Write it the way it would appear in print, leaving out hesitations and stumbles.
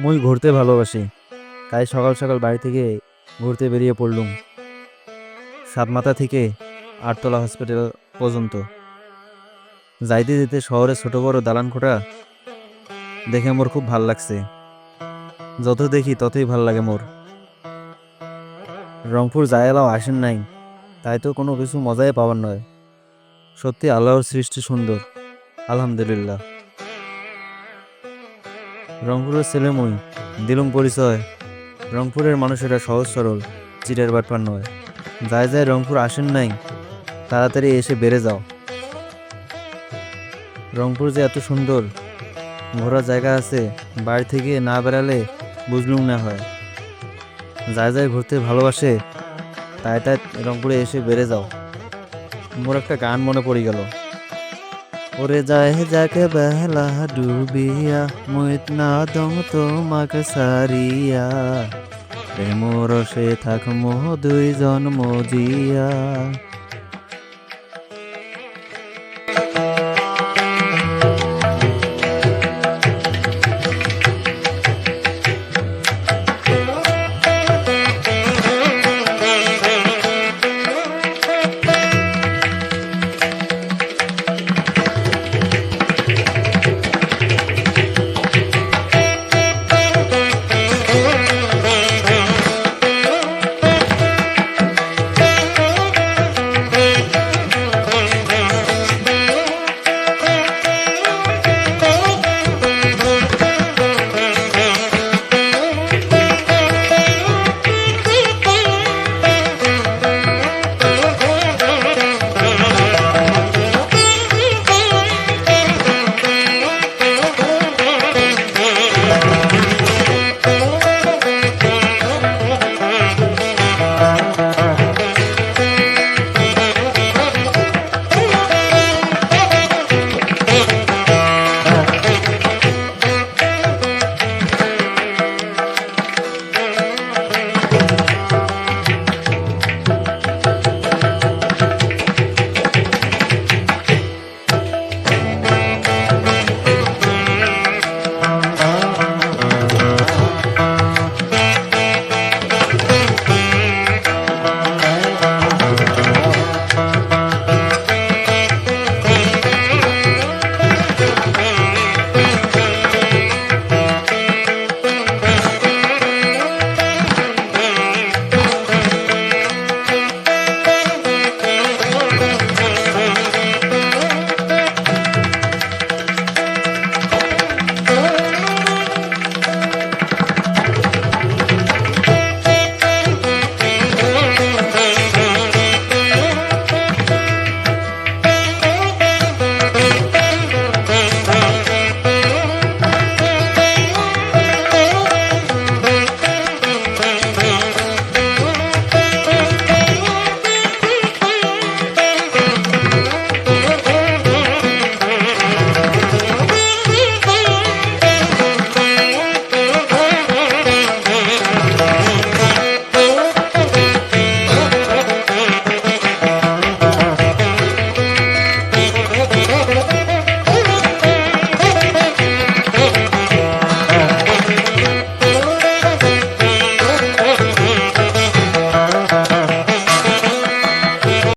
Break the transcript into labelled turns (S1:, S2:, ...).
S1: মুই ঘুরতে ভালোবাসি, তাই সকাল সকাল বাড়ি থেকে ঘুরতে বেরিয়ে পড়লুম। সাতমাথা থেকে আটতলা হসপিটাল পর্যন্ত যাইতে যেতে শহরের ছোট বড় দালান কোঠা দেখে মোর খুব ভাল লাগছে। যত দেখি ততই ভাল লাগে মোর। রংপুর যায় এলাও আসেন নাই, তাই তো কোনো কিছু মজাই পাওয়ার নয়। সত্যি আল্লাহর সৃষ্টি সুন্দর, আলহামদুলিল্লাহ। রংপুরের ছেলে মুই, দিলুম পরিচয়। রংপুরের মানুষেরা সহজ সরল, চিটার বাটপার নয়। যায় যায় রংপুর আসেন নাই, তাড়াতাড়ি এসে বেড়ে যাও। রংপুর যে এত সুন্দর, ঘোরার জায়গা আছে, বাড়ি থেকে না বেড়ালে বুঝলুম না হয়। যায় যায় ঘুরতে ভালোবাসে, তাই তাই রংপুরে এসে বেড়ে যাও। মোর একটা গান মনে পড়ে গেল। ওরে যায় যাকে বেলা ডুবিয়া, মুইত না দম তোমাকে সারিয়া, প্রেম রসে থাকমো দুইজন মজিয়া।